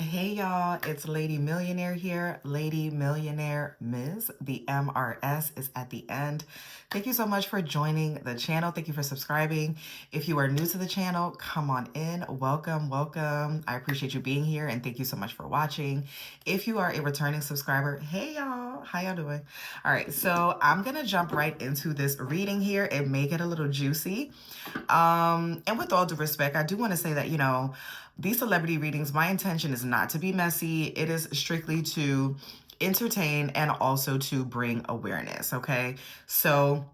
Hey y'all, it's Lady Millionaire here, Lady Millionaire Ms. The MRS is at the end. Thank you so much for joining the channel. Thank you for subscribing. If you are new to the channel, come on in. Welcome, welcome. I appreciate you being here and thank you so much for watching. If you are a returning subscriber, hey y'all, how y'all doing? All right, so I'm gonna jump right into this reading here and make it a little juicy. And with all due respect, I do want to say that, these celebrity readings, my intention is not to be messy. It is strictly to entertain and also to bring awareness, okay? So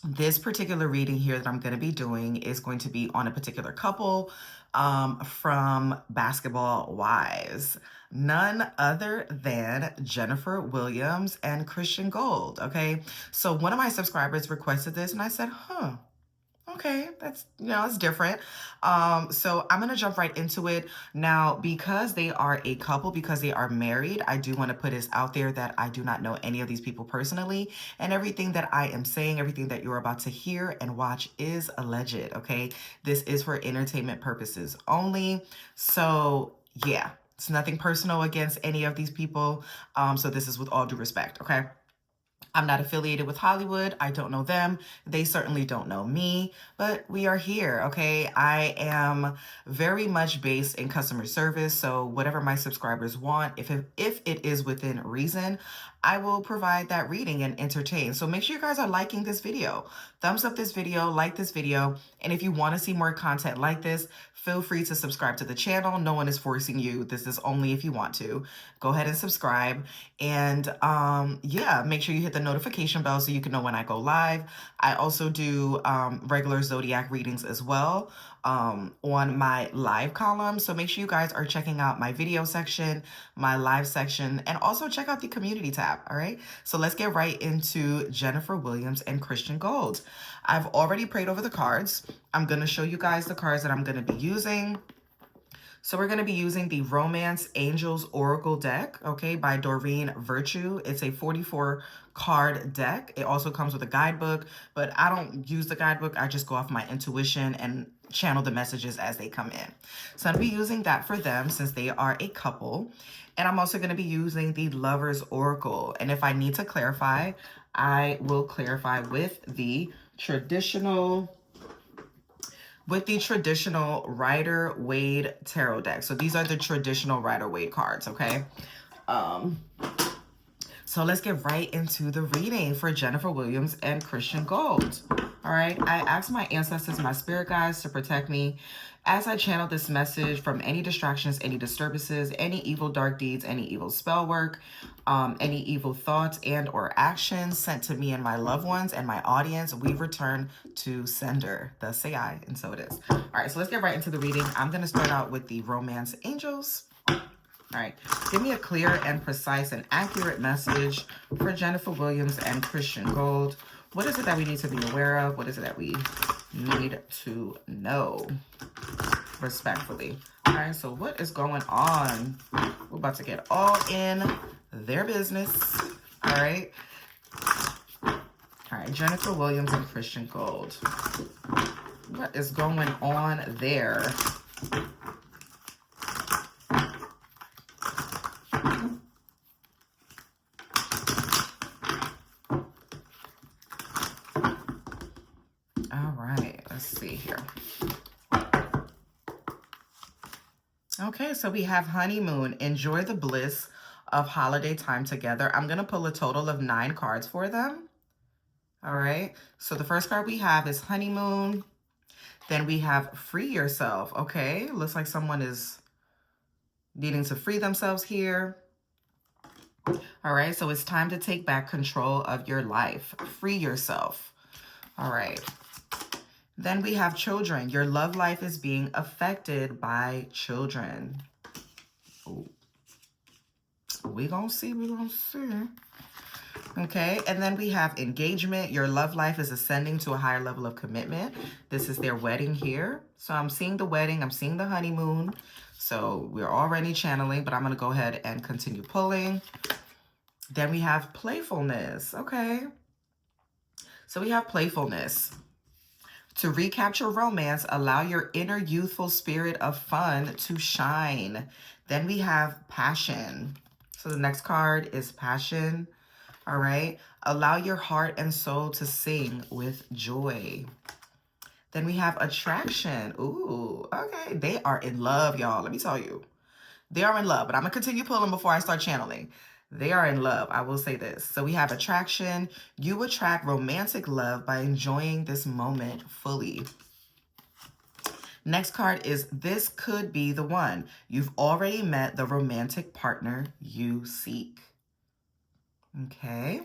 this particular reading here that I'm going to be doing is going to be on a particular couple from Basketball Wives. None other than Jennifer Williams and Christian Gold, okay? So one of my subscribers requested this and I said, okay, that's, it's different. So I'm going to jump right into it. Now, because they are a couple, because they are married, I do want to put this out there that I do not know any of these people personally. And everything that I am saying, everything that you're about to hear and watch is alleged, okay? This is for entertainment purposes only. So, yeah, it's nothing personal against any of these people. So this is with all due respect, okay? I'm not affiliated with Hollywood. I don't know them. They certainly don't know me, but we are here, okay? I am very much based in customer service, so whatever my subscribers want, if it is within reason, I will provide that reading and entertain. So make sure you guys are liking this video. Thumbs up this video, like this video, and if you want to see more content like this, feel free to subscribe to the channel. No one is forcing you. This is only if you want to. Go ahead and subscribe. And yeah, make sure you hit the notification bell so you can know when I go live. I also do regular zodiac readings as well on my live column. So make sure you guys are checking out my video section, my live section, and also check out the community tab. All right. So let's get right into Jennifer Williams and Christian Gold. I've already prayed over the cards. I'm going to show you guys the cards that I'm going to be using. So we're going to be using the Romance Angels Oracle deck, okay, by Doreen Virtue. It's a 44 card deck. It also comes with a guidebook, but I don't use the guidebook. I just go off my intuition and channel the messages as they come in. So I'm going to be using that for them since they are a couple. And I'm also going to be using the Lovers Oracle. And if I need to clarify, I will clarify with the traditional Rider-Waite tarot deck. So these are the traditional Rider-Waite cards, okay? So let's get right into the reading for Jennifer Williams and Christian Gold. All right, I asked my ancestors, my spirit guides, to protect me as I channel this message from any distractions, any disturbances, any evil dark deeds, any evil spell work, any evil thoughts and or actions sent to me and my loved ones and my audience. We return to sender. Thus say I, and so it is. All right, so let's get right into the reading. I'm going to start out with the Romance Angels. All right, give me a clear and precise and accurate message for Jennifer Williams and Christian Gold. What is it that we need to be aware of? What is it that we need to know? Respectfully. All right, so what is going on? We're about to get all in their business. All right. All right, Jennifer Williams and Christian Gold. What is going on there? All right, let's see here. Okay, so we have honeymoon. Enjoy the bliss of holiday time together. I'm going to pull a total of 9 cards for them. All right, so the first card we have is honeymoon. Then we have free yourself. Okay, looks like someone is needing to free themselves here. All right, so it's time to take back control of your life. Free yourself. All right. Then we have children. Your love life is being affected by children. Ooh. We're going to see. Okay, and then we have engagement. Your love life is ascending to a higher level of commitment. This is their wedding here. So I'm seeing the wedding. I'm seeing the honeymoon. So we're already channeling, but I'm going to go ahead and continue pulling. Then we have playfulness. Okay. So we have playfulness. To recapture romance, allow your inner youthful spirit of fun to shine. Then we have passion. So the next card is passion. All right. Allow your heart and soul to sing with joy. Then we have attraction. Ooh, okay. They are in love, y'all. Let me tell you. They are in love, but I'm going to continue pulling before I start channeling. They are in love. I will say this. So we have attraction. You attract romantic love by enjoying this moment fully. Next card is this could be the one. You've already met the romantic partner you seek. Okay.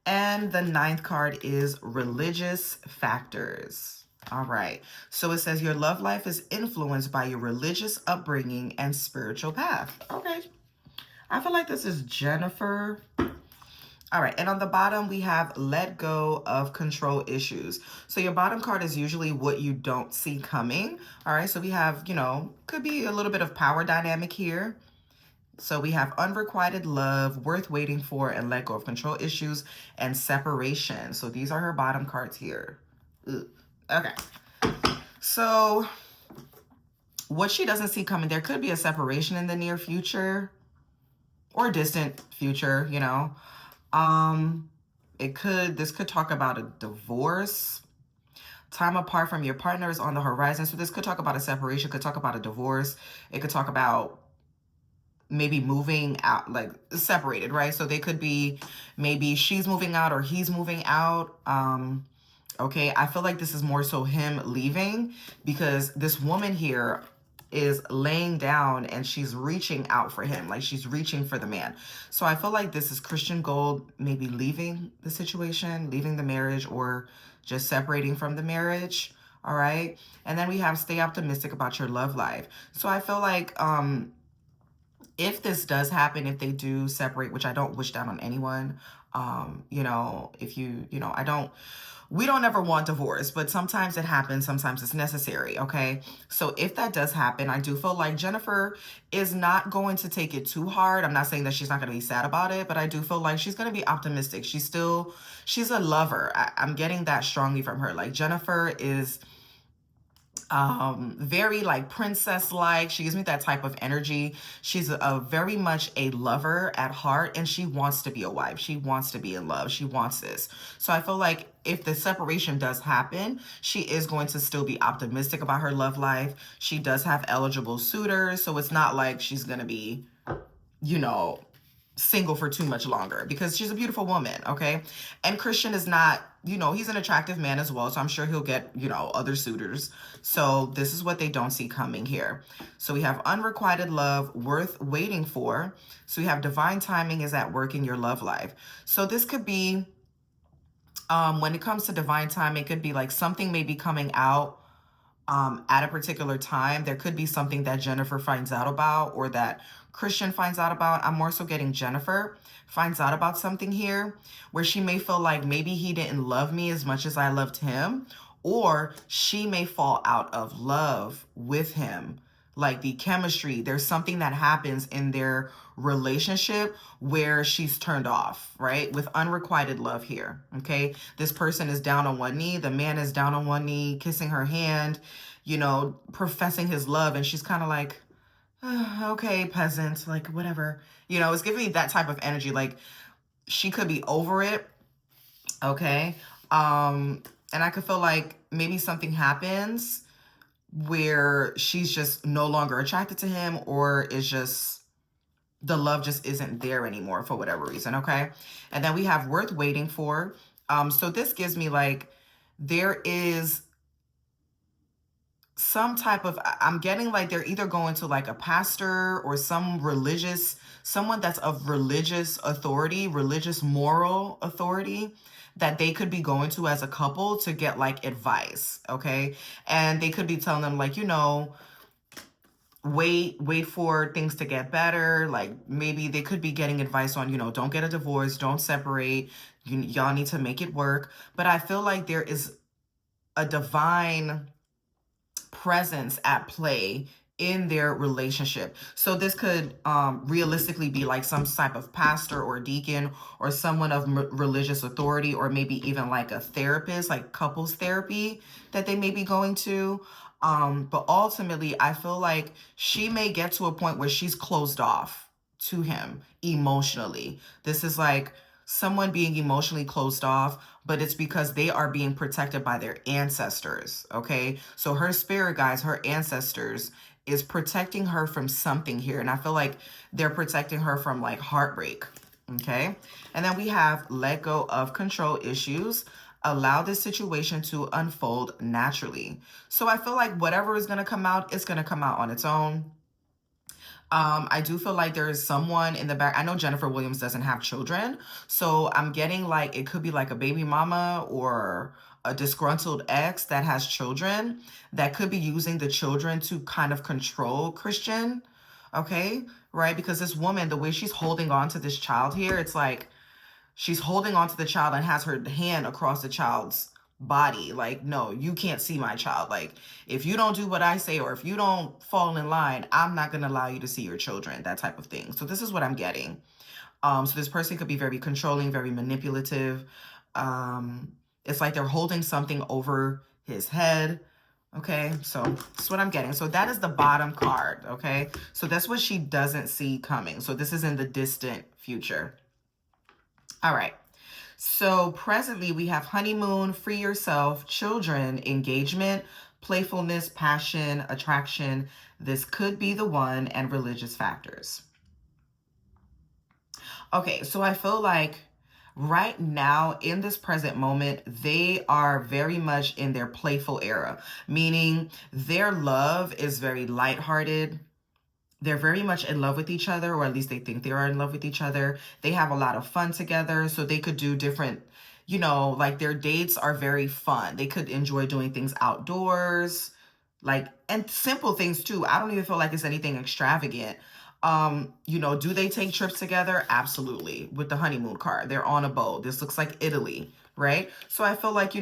And the ninth card is religious factors. All right. So it says your love life is influenced by your religious upbringing and spiritual path. Okay. I feel like this is Jennifer. All right. And on the bottom, we have let go of control issues. So your bottom card is usually what you don't see coming. All right. So we have, could be a little bit of power dynamic here. So we have unrequited love, worth waiting for, and let go of control issues, and separation. So these are her bottom cards here. Ooh. Okay. So what she doesn't see coming, there could be a separation in the near future or distant future, This could talk about a divorce. Time apart from your partner is on the horizon. So this could talk about a separation, could talk about a divorce. It could talk about maybe moving out, like separated, right? So they could be maybe she's moving out or he's moving out. Okay, I feel like this is more so him leaving because this woman here is laying down and she's reaching out for him, like she's reaching for the man. So I feel like this is Christian Gold maybe leaving the situation, leaving the marriage, or just separating from the marriage. All right. And then we have stay optimistic about your love life. So I feel like if this does happen, if they do separate, which I don't wish that on anyone, we don't ever want divorce, but sometimes it happens, sometimes it's necessary, okay? So if that does happen, I do feel like Jennifer is not going to take it too hard. I'm not saying that she's not going to be sad about it, but I do feel like she's going to be optimistic. She's a lover. I'm getting that strongly from her. Like Jennifer is very like princess-like. She gives me that type of energy. She's a very much a lover at heart, and she wants to be a wife. She wants to be in love. She wants this. So I feel like if the separation does happen, she is going to still be optimistic about her love life. She does have eligible suitors, so it's not like she's gonna be, single for too much longer, because she's a beautiful woman, okay? And Christian is not, he's an attractive man as well, so I'm sure he'll get, other suitors. So this is what they don't see coming here. So we have unrequited love, worth waiting for. So we have divine timing is at work in your love life. So this could be, when it comes to divine timing, it could be like something may be coming out at a particular time. There could be something that Jennifer finds out about or that Christian finds out about. I'm more so getting Jennifer finds out about something here where she may feel like maybe he didn't love me as much as I loved him, or she may fall out of love with him. Like the chemistry, there's something that happens in their relationship where she's turned off, right? With unrequited love here, okay? This person is down on one knee. The man is down on one knee, kissing her hand, professing his love. And she's kind of like, okay, peasant, like whatever. It's giving me that type of energy. Like she could be over it, okay? And I could feel like maybe something happens where she's just no longer attracted to him, or is just the love just isn't there anymore for whatever reason, okay? And then we have worth waiting for. So this gives me like there is some type of, I'm getting like they're either going to like a pastor or someone that's of religious authority, religious moral authority, that they could be going to as a couple to get like advice, okay? And they could be telling them like, wait for things to get better. Like maybe they could be getting advice on, don't get a divorce, don't separate, y'all need to make it work. But I feel like there is a divine presence at play in their relationship. So this could realistically be like some type of pastor or deacon or someone of religious authority, or maybe even like a therapist, like couples therapy that they may be going to. But ultimately, I feel like she may get to a point where she's closed off to him emotionally. This is like someone being emotionally closed off, but it's because they are being protected by their ancestors. Okay. So her spirit guides, her ancestors, is protecting her from something here. And I feel like they're protecting her from like heartbreak. Okay. And then we have let go of control issues. Allow this situation to unfold naturally. So I feel like whatever is going to come out, it's going to come out on its own. I do feel like there is someone in the back. I know Jennifer Williams doesn't have children, so I'm getting like it could be like a baby mama or a disgruntled ex that has children that could be using the children to kind of control Christian. Okay, right? Because this woman, the way she's holding on to this child here, it's like she's holding on to the child and has her hand across the child's body. Like, no, you can't see my child. Like, if you don't do what I say, or if you don't fall in line, I'm not going to allow you to see your children, that type of thing. So this is what I'm getting. So this person could be very controlling, very manipulative. It's like they're holding something over his head. Okay, so that's what I'm getting. So that is the bottom card. Okay, so that's what she doesn't see coming. So this is in the distant future. All right. So presently we have honeymoon, free yourself, children, engagement, playfulness, passion, attraction. This could be the one, and religious factors. Okay, so I feel like right now in this present moment, they are very much in their playful era, meaning their love is very lighthearted. They're very much in love with each other, or at least they think they are in love with each other. They have a lot of fun together, so they could do different, like their dates are very fun. They could enjoy doing things outdoors, like, and simple things too. I don't even feel like it's anything extravagant. Do they take trips together? Absolutely. With the honeymoon card, they're on a boat. This looks like Italy, right? So I feel like,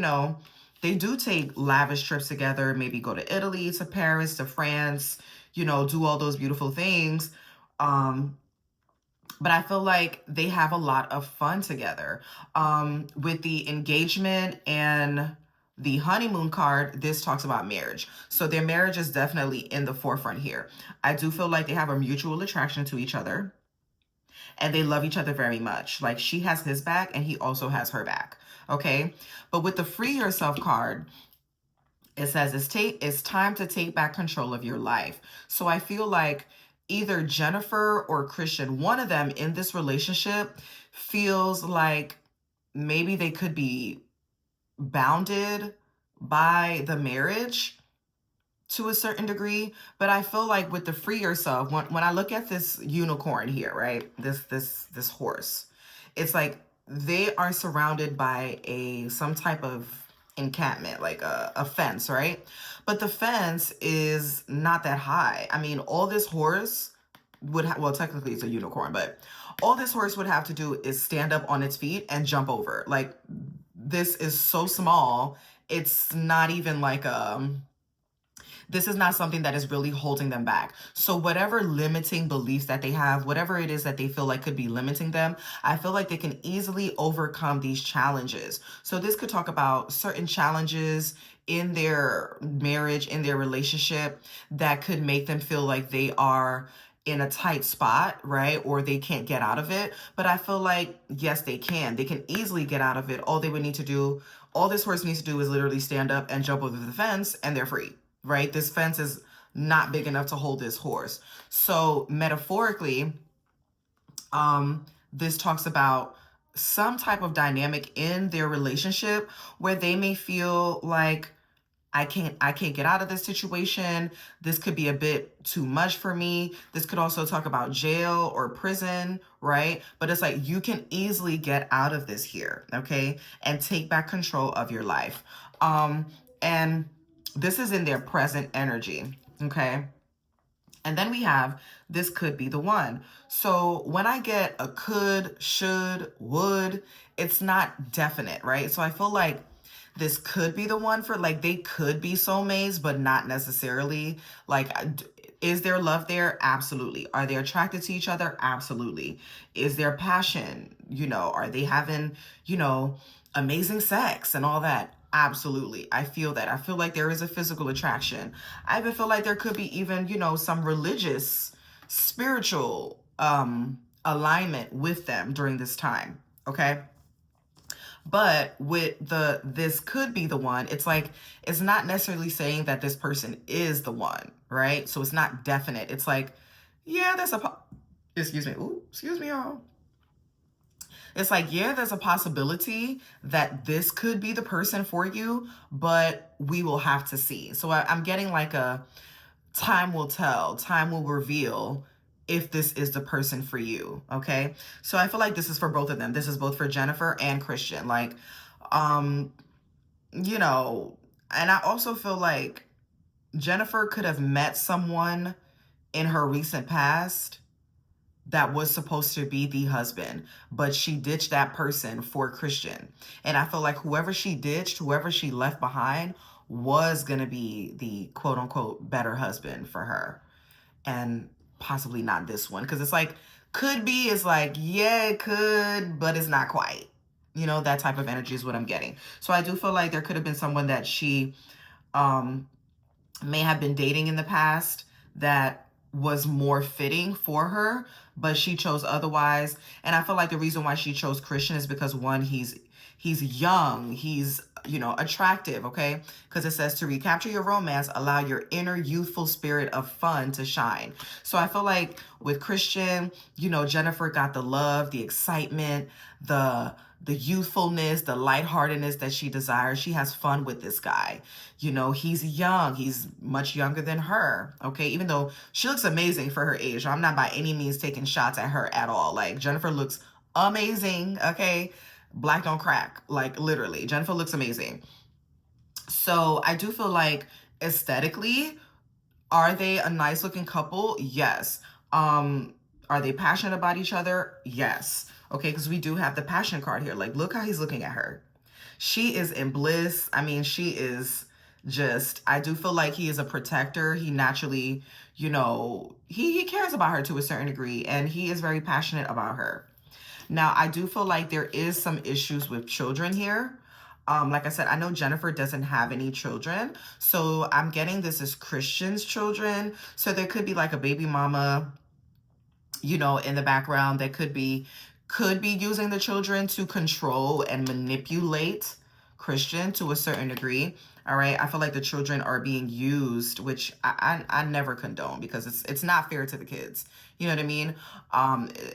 they do take lavish trips together, maybe go to Italy, to Paris, to France, do all those beautiful things. But I feel like they have a lot of fun together. With the engagement and the honeymoon card, this talks about marriage. So their marriage is definitely in the forefront here. I do feel like they have a mutual attraction to each other, and they love each other very much. Like, she has his back and he also has her back. Okay. But with the free yourself card, it says it's time to take back control of your life. So I feel like either Jennifer or Christian, one of them in this relationship, feels like maybe they could be bounded by the marriage to a certain degree. But I feel like with the free yourself, when I look at this unicorn here, right, this horse, it's like they are surrounded by some type of encampment, like a fence, right? But the fence is not that high. I mean, all this horse would have, well, technically it's a unicorn, but all this horse would have to do is stand up on its feet and jump over. Like, this is so small. It's not even like this is not something that is really holding them back. So whatever limiting beliefs that they have, whatever it is that they feel like could be limiting them, I feel like they can easily overcome these challenges. So this could talk about certain challenges in their marriage, in their relationship, that could make them feel like they are in a tight spot, right? Or they can't get out of it. But I feel like, yes, they can. They can easily get out of it. All they would need to do, all this horse needs to do is literally stand up and jump over the fence, and they're free. Right? This fence is not big enough to hold this horse. So metaphorically, this talks about some type of dynamic in their relationship where they may feel like, I can't get out of this situation. This could be a bit too much for me. This could also talk about jail or prison, right? But it's like, you can easily get out of this here, okay? And take back control of your life. And this is in their present energy, okay? And then we have, this could be the one. So when I get a could, should, would, it's not definite, right? So I feel like this could be the one for, like, they could be soulmates, but not necessarily. Like, Is there love there? Absolutely. Are they attracted to each other? Absolutely. Is there passion? Are they having, amazing sex and all that? Absolutely. I feel that. I feel like there is a physical attraction. I even feel like there could be even, some religious, spiritual alignment with them during this time. Okay. But with this could be the one, it's like, it's not necessarily saying that this person is the one, right? So it's not definite. It's like, yeah, excuse me. Ooh, excuse me, y'all. It's like, yeah, there's a possibility that this could be the person for you, but we will have to see. So I'm getting like a time will tell, time will reveal if this is the person for you. Okay. So I feel like this is for both of them. This is both for Jennifer and Christian. Like, um, and I also feel like Jennifer could have met someone in her recent past that was supposed to be the husband, but she ditched that person for Christian. And I feel like whoever she ditched, whoever she left behind, was going to be the quote unquote better husband for her. And possibly not this one. Because it's like, could be is like, yeah, it could, but it's not quite. That type of energy is what I'm getting. So I do feel like there could have been someone that she may have been dating in the past that was more fitting for her, but she chose otherwise. And I feel like the reason why she chose Christian is because one, he's young, he's attractive, okay? Because it says to recapture your romance, allow your inner youthful spirit of fun to shine. So I feel like with Christian, Jennifer got the love, the excitement, the youthfulness, the lightheartedness that she desires. She has fun with this guy. He's young. He's much younger than her. Okay. Even though she looks amazing for her age. I'm not by any means taking shots at her at all. Like, Jennifer looks amazing. Okay. Black don't crack. Like, literally. Jennifer looks amazing. So I do feel like aesthetically, are they a nice looking couple? Yes. Are they passionate about each other? Yes. Okay, because we do have the passion card here. Like, look how he's looking at her. She is in bliss. I mean, she is just, I do feel like he is a protector. He naturally, he cares about her to a certain degree, and he is very passionate about her. Now, I do feel like there is some issues with children here. Like I said, I know Jennifer doesn't have any children, so I'm getting this as Christian's children. So there could be like a baby mama, in the background that could be using the children to control and manipulate Christian to a certain degree. All right. I feel like the children are being used, which I never condone, because it's not fair to the kids. You know what I mean?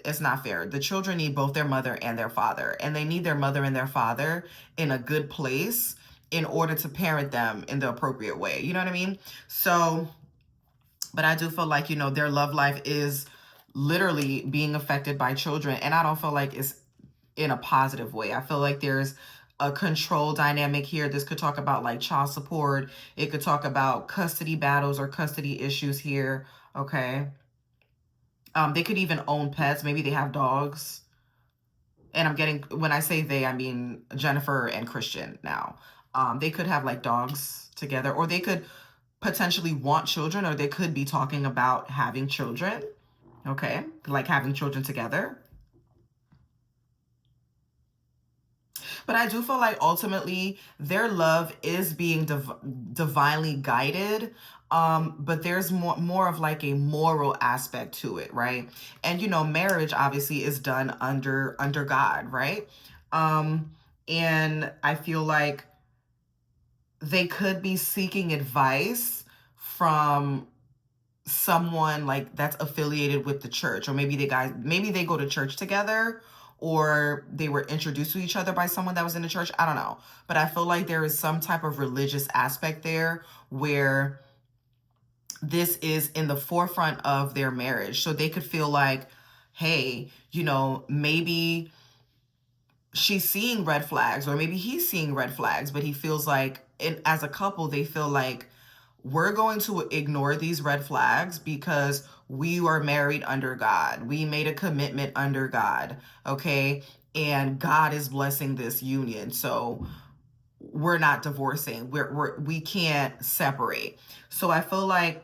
It's not fair. The children need both their mother and their father, and they need their mother and their father in a good place in order to parent them in the appropriate way. You know what I mean? So, but I do feel like, their love life is literally being affected by children. And I don't feel like it's in a positive way. I feel like there's a control dynamic here. This could talk about like child support. It could talk about custody battles or custody issues here. Okay. They could even own pets. Maybe they have dogs. And I'm getting, when I say they, I mean Jennifer and Christian now. They could have like dogs together, or they could potentially want children, or they could be talking about having children. Okay, like having children together. But I do feel like ultimately their love is being divinely guided. But there's more of like a moral aspect to it, right? And marriage obviously is done under God, right? And I feel like they could be seeking advice from someone like that's affiliated with the church, or maybe they go to church together, or they were introduced to each other by someone that was in the church. I don't know. But I feel like there is some type of religious aspect there where this is in the forefront of their marriage. So they could feel like, hey, maybe she's seeing red flags, or maybe he's seeing red flags, but he feels like, as a couple, they feel like, we're going to ignore these red flags because we are married under God. We made a commitment under God, okay? And God is blessing this union. So we're not divorcing. We can't separate. So I feel like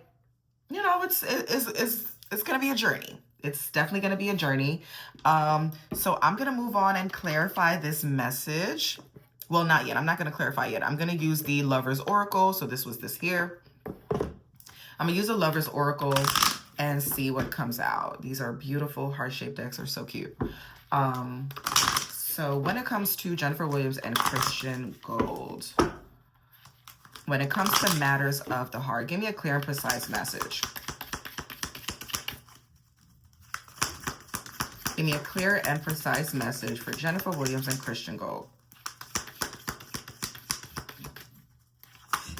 you know, it's gonna be a journey. It's definitely gonna be a journey. So I'm gonna move on and clarify this message. Well, not yet. I'm not gonna clarify yet. I'm gonna use the Lover's Oracle. So this was this here. I'm gonna use the Lover's Oracle and see what comes out. These are beautiful heart-shaped decks. Are so cute. So when it comes to Jennifer Williams and Christian Gold, when it comes to matters of the heart, give me a clear and precise message. Give me a clear and precise message for Jennifer Williams and Christian Gold.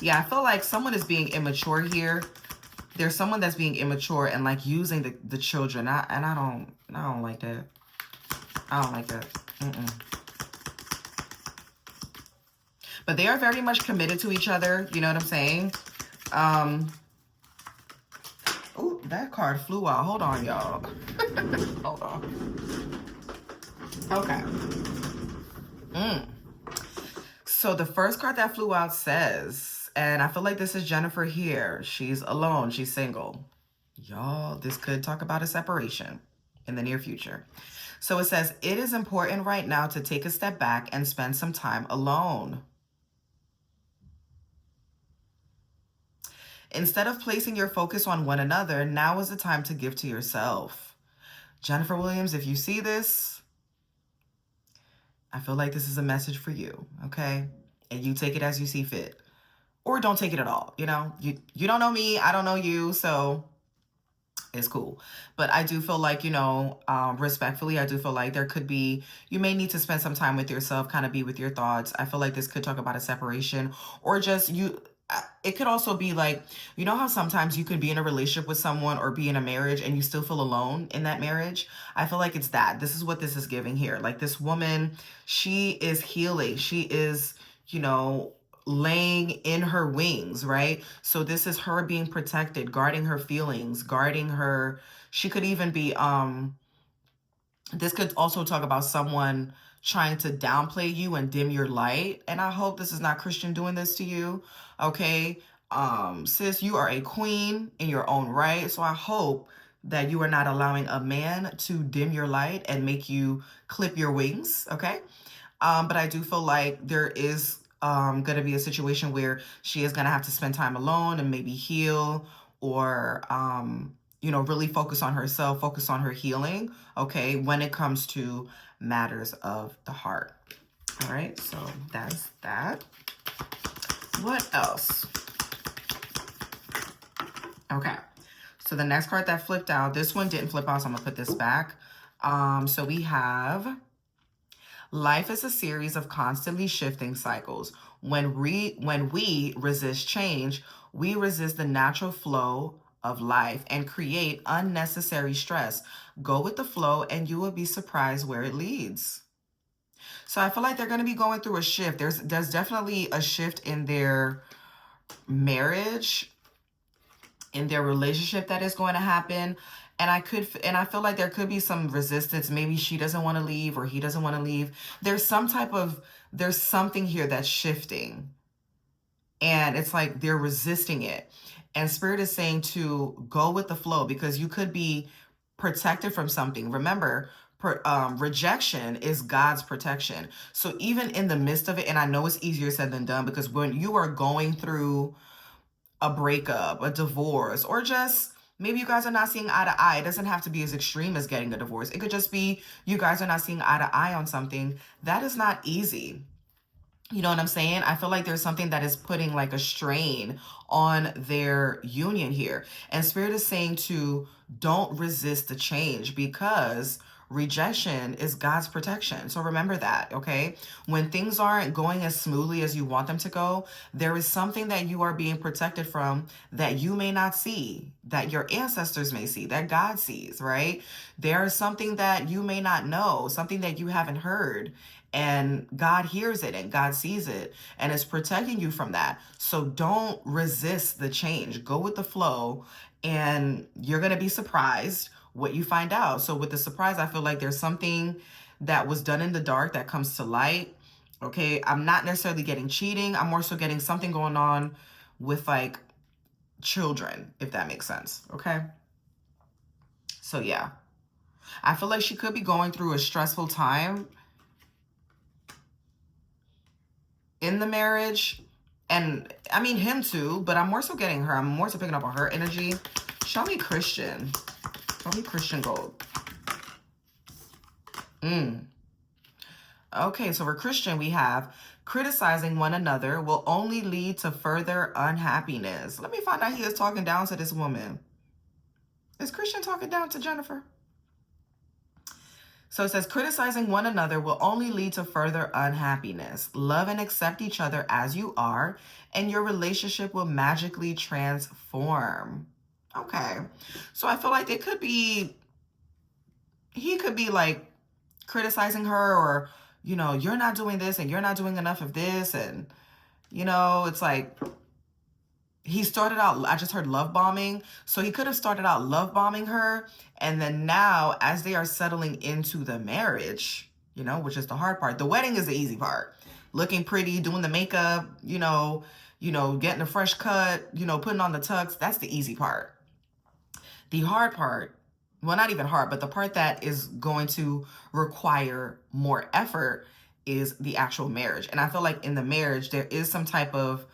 Yeah, I feel like someone is being immature here. There's someone that's being immature and like using the children. I don't like that. I don't like that. But they are very much committed to each other. You know what I'm saying? Oh, that card flew out. Hold on, y'all. Hold on. Okay. So the first card that flew out says, and I feel like this is Jennifer here. She's alone. She's single. Y'all, this could talk about a separation in the near future. So it says, it is important right now to take a step back and spend some time alone. Instead of placing your focus on one another, now is the time to give to yourself. Jennifer Williams, if you see this, I feel like this is a message for you, okay? And you take it as you see fit. Or don't take it at all, you know? You don't know me, I don't know you, so it's cool. But I do feel like, you know, respectfully, I do feel like there could be, you may need to spend some time with yourself, kind of be with your thoughts. I feel like this could talk about a separation or just you. It could also be like, you know how sometimes you could be in a relationship with someone or be in a marriage and you still feel alone in that marriage? I feel like it's that. This is what this is giving here. Like this woman, she is healing. She is, you know, laying in her wings, right? So this is her being protected, guarding her feelings, guarding her. She could even be, this could also talk about someone trying to downplay you and dim your light. And I hope this is not Christian doing this to you. Okay. Sis, you are a queen in your own right. So I hope that you are not allowing a man to dim your light and make you clip your wings. Okay. But I do feel like there is going to be a situation where she is going to have to spend time alone and maybe heal or, you know, really focus on herself, focus on her healing, okay, when it comes to matters of the heart. All right, so that's that. What else? Okay, so the next card that flipped out, this one didn't flip out, so I'm going to put this back. So we have... Life is a series of constantly shifting cycles. When we resist change, we resist the natural flow of life and create unnecessary stress. Go with the flow and you will be surprised where it leads. So I feel like they're going to be going through a shift. There's definitely a shift in their marriage, in their relationship that is going to happen. And I feel like there could be some resistance. Maybe she doesn't want to leave or he doesn't want to leave. There's something here that's shifting. And it's like they're resisting it. And Spirit is saying to go with the flow because you could be protected from something. Remember, rejection is God's protection. So even in the midst of it, and I know it's easier said than done because when you are going through a breakup, a divorce, or just maybe you guys are not seeing eye to eye. It doesn't have to be as extreme as getting a divorce. It could just be you guys are not seeing eye to eye on something. That is not easy. You know what I'm saying? I feel like there's something that is putting like a strain on their union here. And Spirit is saying to don't resist the change because rejection is God's protection. So remember that, okay? When things aren't going as smoothly as you want them to go, there is something that you are being protected from that you may not see, that your ancestors may see, that God sees, right? There is something that you may not know, something that you haven't heard. And God hears it and God sees it and is protecting you from that. So don't resist the change. Go with the flow and you're going to be surprised what you find out. So with the surprise, I feel like there's something that was done in the dark that comes to light. Okay, I'm not necessarily getting cheating. I'm more so getting something going on with like children, if that makes sense. Okay. So yeah, I feel like she could be going through a stressful time in the marriage. And I mean him too, but I'm more so getting her. I'm more so picking up on her energy. Show me Christian. Show me Christian gold. Okay, so for Christian, we have criticizing one another will only lead to further unhappiness. Let me find out he is talking down to this woman. Is Christian talking down to Jennifer? So it says, criticizing one another will only lead to further unhappiness. Love and accept each other as you are, and your relationship will magically transform. Okay. So I feel like he could be like criticizing her, or, you know, you're not doing this and you're not doing enough of this. And, you know, it's like he started out, I just heard love bombing. So he could have started out love bombing her. And then now, as they are settling into the marriage, you know, which is the hard part. The wedding is the easy part. Looking pretty, doing the makeup, you know, getting a fresh cut, you know, putting on the tux. That's the easy part. The hard part, well, not even hard, but the part that is going to require more effort is the actual marriage. And I feel like in the marriage, there is some type of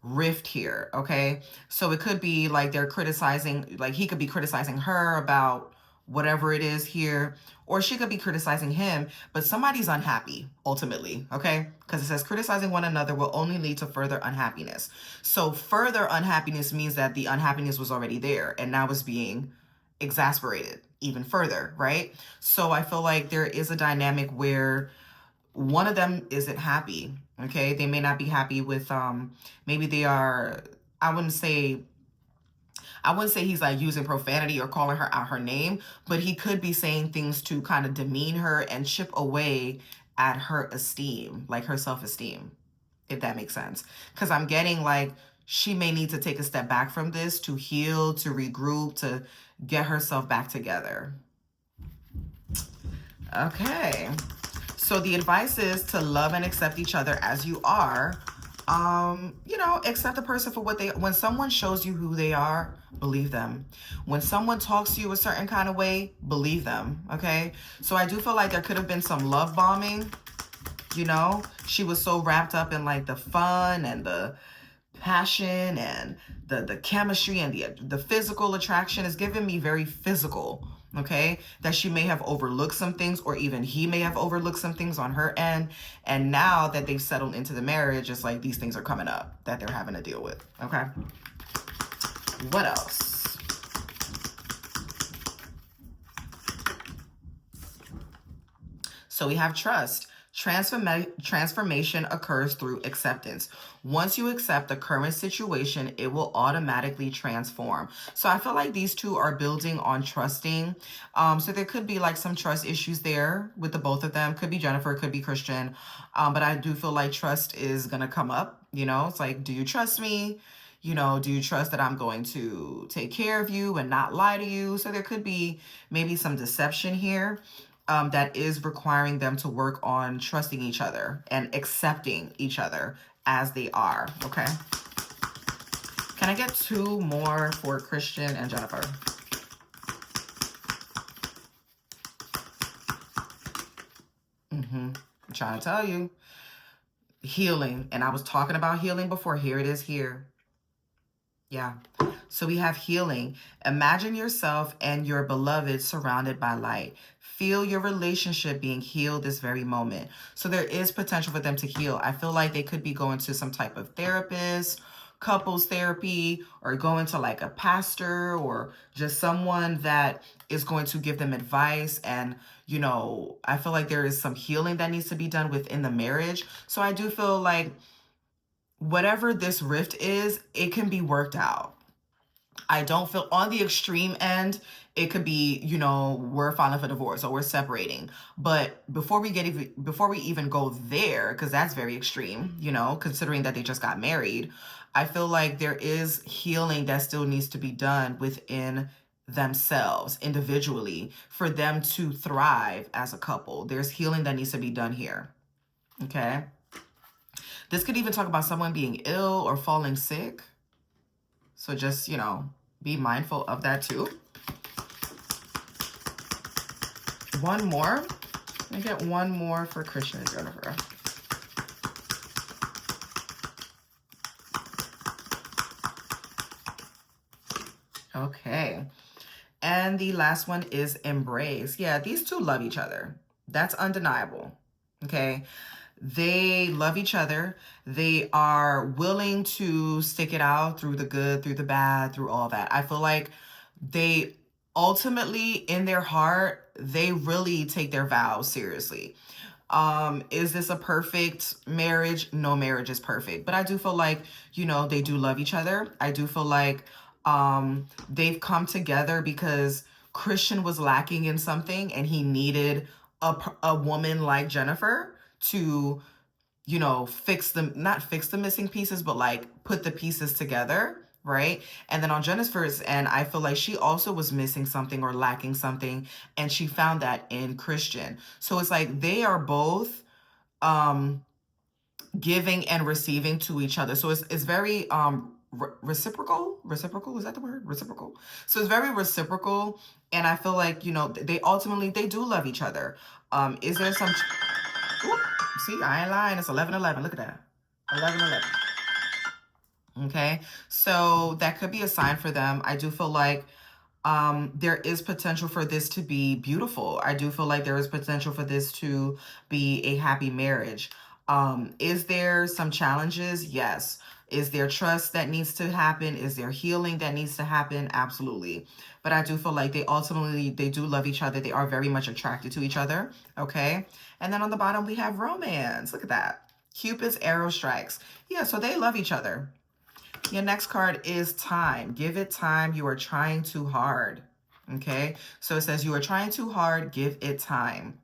rift here, okay? So it could be like they're criticizing, like he could be criticizing her about whatever it is here, or she could be criticizing him, but somebody's unhappy ultimately, okay? Because it says criticizing one another will only lead to further unhappiness. So further unhappiness means that the unhappiness was already there and now is being exasperated even further, right? So I feel like there is a dynamic where one of them isn't happy, okay? They may not be happy with, maybe they are, I wouldn't say he's like using profanity or calling her out her name, but he could be saying things to kind of demean her and chip away at her esteem, like her self-esteem, if that makes sense. Because I'm getting like she may need to take a step back from this to heal, to regroup, to get herself back together. Okay. So the advice is to love and accept each other as you are. You know, accept the person for what when someone shows you who they are, believe them. When someone talks to you a certain kind of way, believe them, okay? So I do feel like there could have been some love bombing, you know? She was so wrapped up in like the fun and the passion and the chemistry and the physical attraction is giving me very physical, okay? That she may have overlooked some things, or even he may have overlooked some things on her end. And now that they've settled into the marriage, it's like these things are coming up that they're having to deal with, okay? What else? So we have trust. Transformation occurs through acceptance. Once you accept the current situation, it will automatically transform. So I feel like these two are building on trusting. So there could be like some trust issues there with the both of them. Could be Jennifer, could be Christian. But I do feel like trust is going to come up. You know, it's like, do you trust me? You know, do you trust that I'm going to take care of you and not lie to you? So there could be maybe some deception here. That is requiring them to work on trusting each other and accepting each other as they are, okay? Can I get two more for Christian and Jennifer? I'm trying to tell you. Healing, and I was talking about healing before. Here it is here. Yeah. So we have healing. Imagine yourself and your beloved surrounded by light. Feel your relationship being healed this very moment. So there is potential for them to heal. I feel like they could be going to some type of therapist, couples therapy, or going to like a pastor, or just someone that is going to give them advice. And, you know, I feel like there is some healing that needs to be done within the marriage. So I do feel like whatever this rift is, it can be worked out. I don't feel on the extreme end, it could be, you know, we're filing for divorce or we're separating. But before we even go there, because that's very extreme, you know, considering that they just got married, I feel like there is healing that still needs to be done within themselves individually for them to thrive as a couple. There's healing that needs to be done here. Okay. This could even talk about someone being ill or falling sick. So just, be mindful of that too. One more. Let me get one more for Christian and Jennifer. Okay. And the last one is embrace. Yeah, these two love each other. That's undeniable. Okay. They love each other. They are willing to stick it out through the good, through the bad, through all that. I feel like they ultimately, in their heart, they really take their vows seriously. Is this a perfect marriage? No marriage is perfect. But I do feel like, they do love each other. I do feel like they've come together because Christian was lacking in something and he needed a woman like Jennifer to, not fix the missing pieces, but like put the pieces together. Right. And then on Jennifer's end, I feel like she also was missing something or lacking something. And she found that in Christian. So it's like they are both giving and receiving to each other. So it's very reciprocal. Is that the word? Reciprocal. So it's very reciprocal. And I feel like, they ultimately, they do love each other. Is there some... Ooh, see, I ain't lying. It's 11-11. Look at that. 11-11. Okay. So that could be a sign for them. I do feel like there is potential for this to be beautiful. I do feel like there is potential for this to be a happy marriage. Is there some challenges? Yes. Is there trust that needs to happen? Is there healing that needs to happen? Absolutely. But I do feel like they do love each other. They are very much attracted to each other. Okay. And then on the bottom, we have romance. Look at that. Cupid's arrow strikes. Yeah. So they love each other. Your next card is time. Give it time. You are trying too hard. Okay. So it says you are trying too hard. Give it time.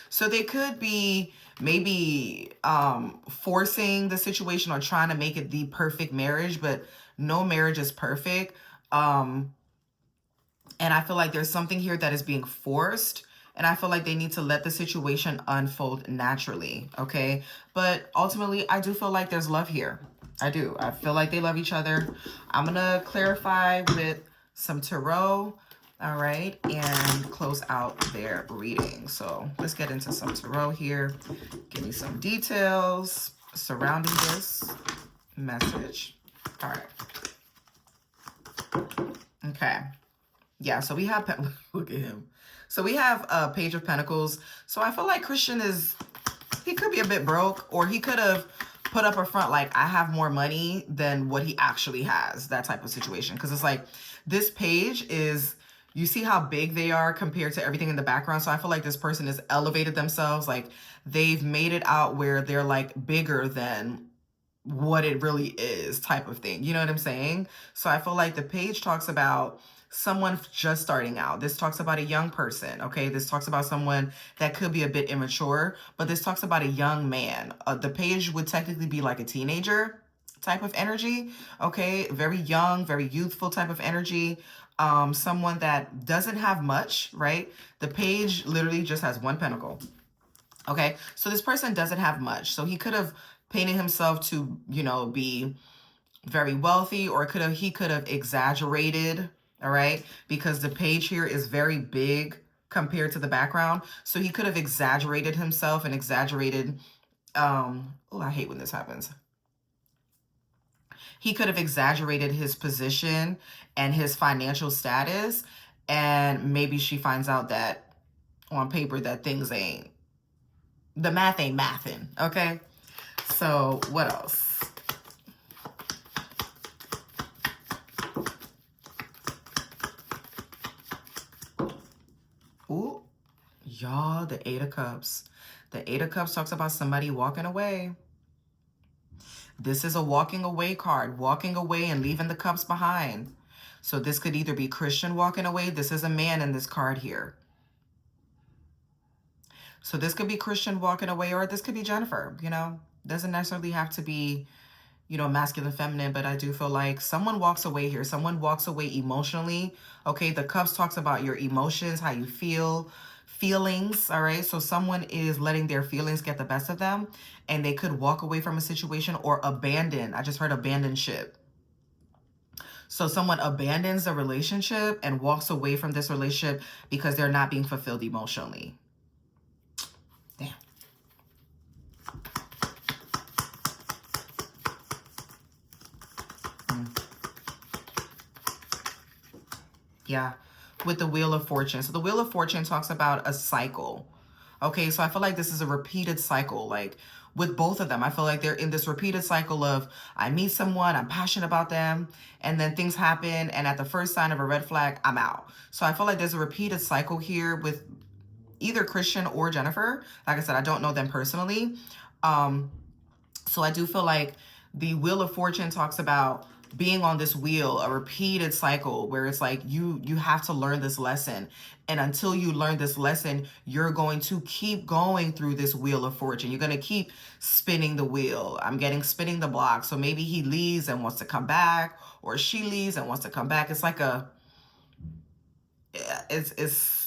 So they could be maybe forcing the situation or trying to make it the perfect marriage, but no marriage is perfect. And I feel like there's something here that is being forced. And I feel like they need to let the situation unfold naturally. Okay. But ultimately, I do feel like there's love here. I do. I feel like they love each other. I'm going to clarify with some tarot. All right. And close out their reading. So let's get into some tarot here. Give me some details surrounding this message. All right. Okay. Yeah. So we have, look at him. So we have a Page of Pentacles. So I feel like Christian he could be a bit broke, or he could have put up a front like, I have more money than what he actually has, that type of situation. Because it's like this page is, you see how big they are compared to everything in the background. So I feel like this person has elevated themselves. Like they've made it out where they're like bigger than what it really is, type of thing. You know what I'm saying? So I feel like the page talks about someone just starting out. This talks about a young person. Okay. This talks about someone that could be a bit immature, but this talks about a young man. The page would technically be like a teenager type of energy. Okay. Very young, very youthful type of energy. Someone that doesn't have much, right? The page literally just has one pentacle. Okay. So this person doesn't have much. So he could have painted himself to, be very wealthy, or he could have exaggerated. All right. Because the page here is very big compared to the background. So he could have exaggerated himself and exaggerated. Oh, I hate when this happens. He could have exaggerated his position and his financial status. And maybe she finds out that on paper that the math ain't mathin'. Okay. So what else? Ooh, y'all, the Eight of Cups. The Eight of Cups talks about somebody walking away. This is a walking away card, walking away and leaving the cups behind. So this could either be Christian walking away. This is a man in this card here. So this could be Christian walking away, or this could be Jennifer, doesn't necessarily have to be, masculine, feminine, but I do feel like someone walks away here. Someone walks away emotionally. Okay. The cups talks about your emotions, how you feel, feelings. All right. So someone is letting their feelings get the best of them, and they could walk away from a situation or abandon. I just heard abandon ship. So someone abandons the relationship and walks away from this relationship because they're not being fulfilled emotionally. Damn. Yeah, with the Wheel of Fortune. So the Wheel of Fortune talks about a cycle. Okay, so I feel like this is a repeated cycle. Like with both of them, I feel like they're in this repeated cycle of I meet someone, I'm passionate about them, and then things happen, and at the first sign of a red flag, I'm out. So I feel like there's a repeated cycle here with either Christian or Jennifer. Like I said, I don't know them personally. So I do feel like the Wheel of Fortune talks about being on this wheel, a repeated cycle where it's like you have to learn this lesson. And until you learn this lesson, you're going to keep going through this Wheel of Fortune. You're going to keep spinning the wheel. I'm getting spinning the block. So maybe he leaves and wants to come back, or she leaves and wants to come back. It's like a,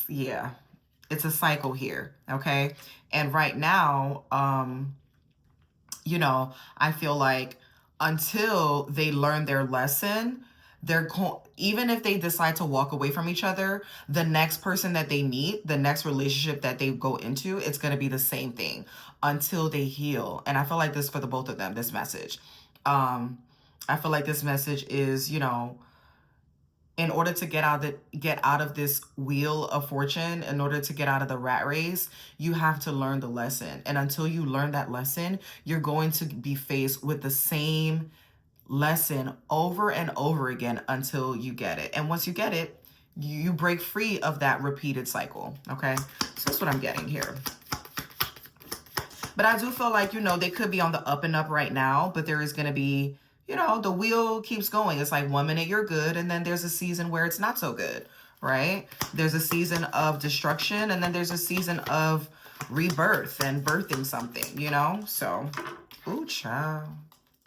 yeah, it's a cycle here. Okay. And right now, you know, I feel like until they learn their lesson, even if they decide to walk away from each other, the next person that they meet, the next relationship that they go into, it's going to be the same thing until they heal. And I feel like this for the both of them, this message. I feel like this message is, you know, in order to get out of this Wheel of Fortune, in order to get out of the rat race, you have to learn the lesson. And until you learn that lesson, you're going to be faced with the same lesson over and over again until you get it. And once you get it, you break free of that repeated cycle. Okay, so that's what I'm getting here. But I do feel like, you know, they could be on the up and up right now, but there is going to be, you know, the wheel keeps going. It's like 1 minute you're good, and then there's a season where it's not so good, right? There's a season of destruction, and then there's a season of rebirth and birthing something, you know? So, ooh, child.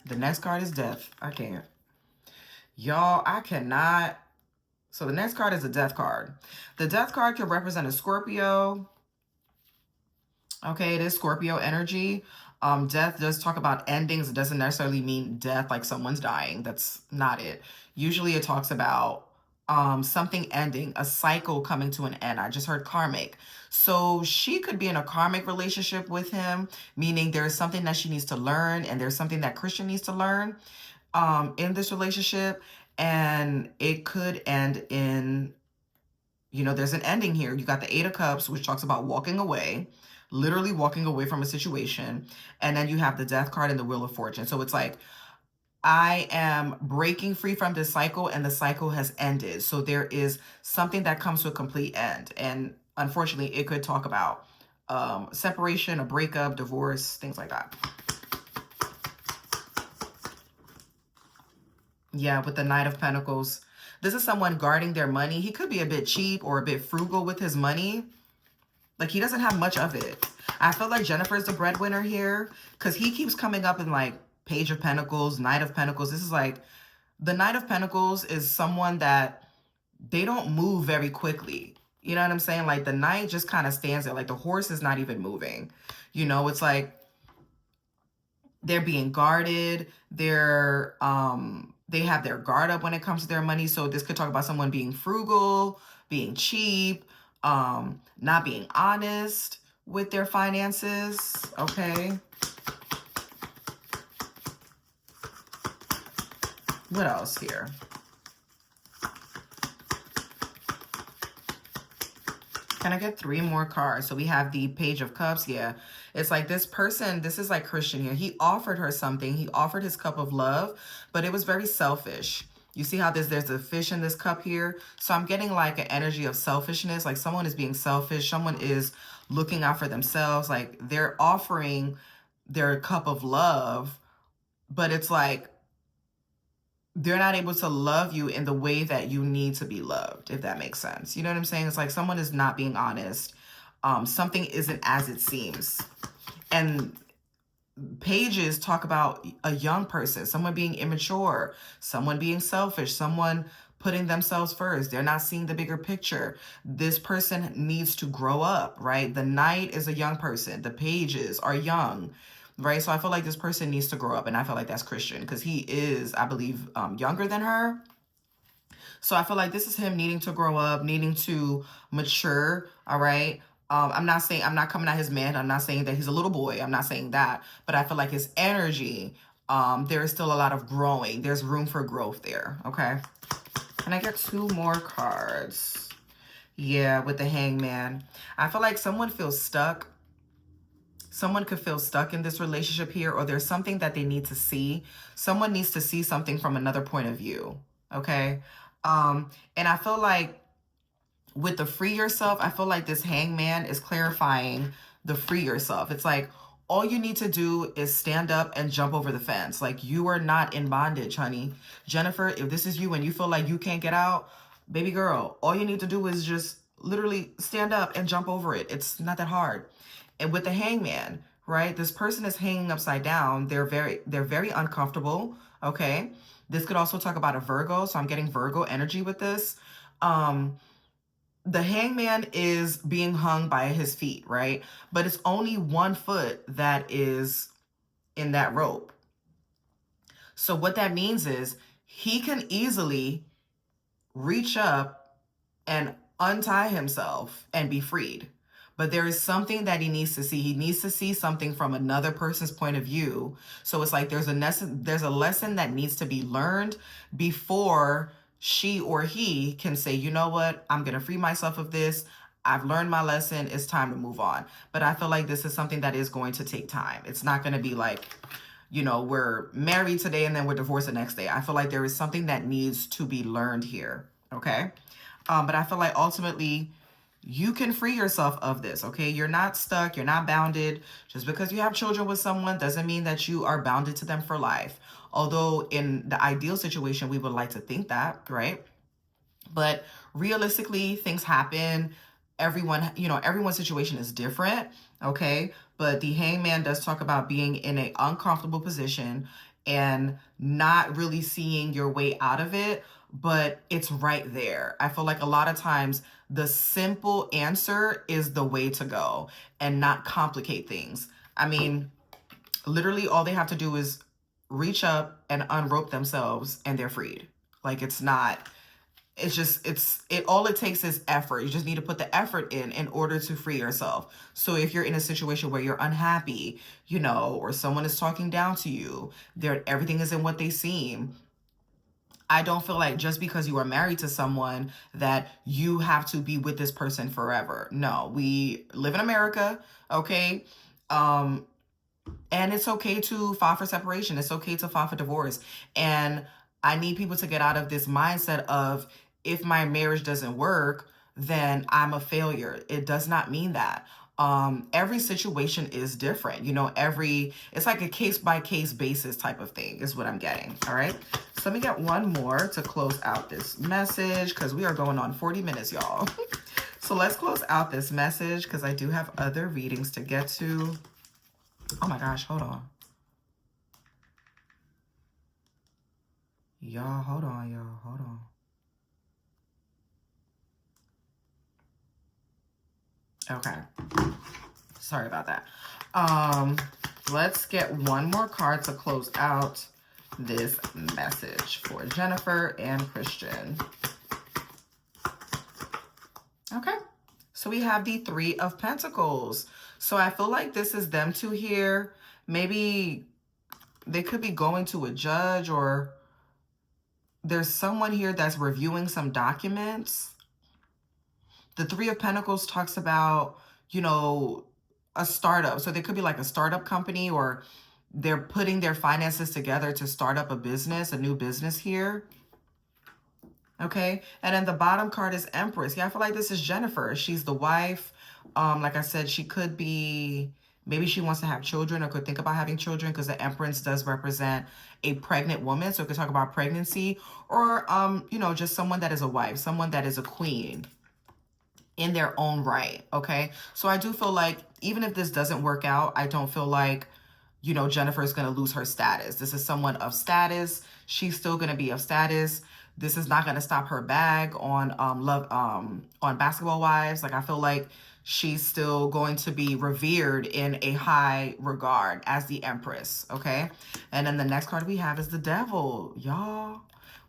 The next card is death. I can't. Y'all, I cannot. So the next card is the death card. The death card could represent a Scorpio. Okay, it is Scorpio energy. Death does talk about endings. It doesn't necessarily mean death like someone's dying. That's not it. Usually it talks about something ending, a cycle coming to an end. I just heard karmic. So she could be in a karmic relationship with him, meaning there's something that she needs to learn, and there's something that Christian needs to learn in this relationship. And it could end in, you know, there's an ending here. You got the 8 of Cups, which talks about walking away, literally walking away from a situation. And then you have the death card and the Wheel of Fortune. So it's like, I am breaking free from this cycle, and the cycle has ended. So there is something that comes to a complete end. And unfortunately, it could talk about separation, a breakup, divorce, things like that. Yeah, with the Knight of Pentacles. This is someone guarding their money. He could be a bit cheap or a bit frugal with his money. Like, he doesn't have much of it. I feel like Jennifer's the breadwinner here because he keeps coming up in like Page of Pentacles, Knight of Pentacles. This is like, the Knight of Pentacles is someone that they don't move very quickly. You know what I'm saying? Like, the Knight just kind of stands there. Like, the horse is not even moving. You know, it's like they're being guarded. They're, they have their guard up when it comes to their money. So this could talk about someone being frugal, being cheap, not being honest with their finances. Okay. What else here? Can I get 3 more cards? So we have the Page of Cups. Yeah, it's like this person, this is like Christian here. He offered her something. He offered his cup of love, but it was very selfish. You see how there's a fish in this cup here? So I'm getting like an energy of selfishness. Like someone is being selfish. Someone is looking out for themselves. Like they're offering their cup of love, but it's like they're not able to love you in the way that you need to be loved, if that makes sense. You know what I'm saying? It's like someone is not being honest. Something isn't as it seems. And pages talk about a young person, someone being immature, someone being selfish, someone putting themselves first. They're not seeing the bigger picture. This person needs to grow up, right? The Knight is a young person. The pages are young, right? So I feel like this person needs to grow up, and I feel like that's Christian because he is, I believe, younger than her. So I feel like this is him needing to grow up, needing to mature, all right? I'm not coming at his man. I'm not saying that he's a little boy. I'm not saying that. But I feel like his energy, there is still a lot of growing. There's room for growth there, okay? Can I get 2 more cards? Yeah, with the Hangman. I feel like someone feels stuck. Someone could feel stuck in this relationship here, or there's something that they need to see. Someone needs to see something from another point of view, okay? And I feel like with the free yourself, I feel like this Hangman is clarifying the free yourself. It's like, all you need to do is stand up and jump over the fence. Like, you are not in bondage, honey. Jennifer, if this is you and you feel like you can't get out, baby girl, all you need to do is just literally stand up and jump over it. It's not that hard. And with the Hangman, right? This person is hanging upside down. They're very uncomfortable, okay? This could also talk about a Virgo, so I'm getting Virgo energy with this. The Hangman is being hung by his feet, right? But it's only 1 foot that is in that rope. So what that means is he can easily reach up and untie himself and be freed. But there is something that he needs to see. He needs to see something from another person's point of view. So it's like there's a lesson that needs to be learned before she or he can say, you know what, I'm going to free myself of this. I've learned my lesson. It's time to move on. But I feel like this is something that is going to take time. It's not going to be like, you know, we're married today and then we're divorced the next day. I feel like there is something that needs to be learned here. Okay. But I feel like ultimately you can free yourself of this, okay? You're not stuck. You're not bounded. Just because you have children with someone doesn't mean that you are bounded to them for life. Although in the ideal situation, we would like to think that, right? But realistically, things happen. Everyone's situation is different, okay? But the Hangman does talk about being in an uncomfortable position and not really seeing your way out of it, but it's right there. I feel like a lot of times the simple answer is the way to go and not complicate things. I mean, literally all they have to do is reach up and unrope themselves and they're freed. Like, all it takes is effort. You just need to put the effort in order to free yourself. So if you're in a situation where you're unhappy, or someone is talking down to you, everything isn't what they seem. I don't feel like just because you are married to someone that you have to be with this person forever. No, we live in America, okay? And it's okay to file for separation. It's okay to file for divorce. And I need people to get out of this mindset of, if my marriage doesn't work, then I'm a failure. It does not mean that. Every situation is different. It's like a case-by-case basis type of thing is what I'm getting. All right. So let me get one more to close out this message, because we are going on 40 minutes, y'all. So let's close out this message, because I do have other readings to get to. Oh my gosh, hold on. Y'all, hold on. Okay. Sorry about that. Let's get one more card to close out this message for Jennifer and Christian. Okay. So we have the 3 of Pentacles. So I feel like this is them two here. Maybe they could be going to a judge, or there's someone here that's reviewing some documents. The 3 of Pentacles talks about, a startup. So there could be like a startup company, or they're putting their finances together to start up a new business here. Okay. And then the bottom card is Empress. Yeah, I feel like this is Jennifer. She's the wife. Like I said, she could be, maybe she wants to have children or could think about having children, because the Empress does represent a pregnant woman. So it could talk about pregnancy, or, just someone that is a wife, someone that is a queen in their own right. Okay. So I do feel like even if this doesn't work out, I don't feel like, Jennifer is going to lose her status. This is someone of status. She's still going to be of status. This is not going to stop her bag on on Basketball Wives. Like, I feel like she's still going to be revered in a high regard as the Empress. Okay. And then the next card we have is the Devil, y'all.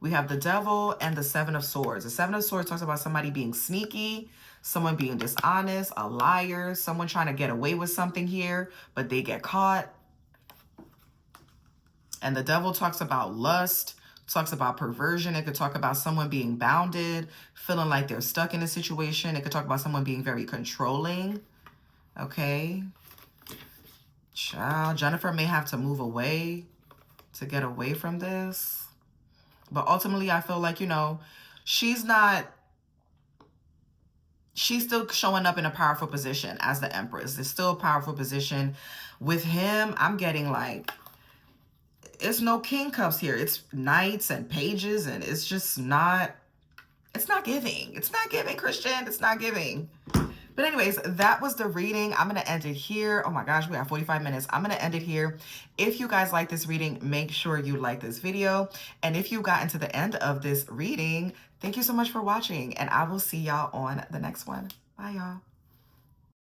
We have the Devil and the Seven of Swords. The Seven of Swords talks about somebody being sneaky, someone being dishonest, a liar, someone trying to get away with something here, but they get caught. And the Devil talks about lust, talks about perversion. It could talk about someone being bounded, feeling like they're stuck in a situation. It could talk about someone being very controlling. Okay. Child, Jennifer may have to move away to get away from this. But ultimately, I feel like, you know, she's still showing up in a powerful position as the Empress. It's still a powerful position. With him, I'm getting like, it's no king cups here. It's knights and pages, and it's just not, it's not giving. It's not giving, Christian. It's not giving. But anyways, that was the reading. I'm going to end it here. Oh my gosh, we have 45 minutes. I'm going to end it here. If you guys like this reading, make sure you like this video. And if you gotten to the end of this reading, thank you so much for watching. And I will see y'all on the next one. Bye, y'all.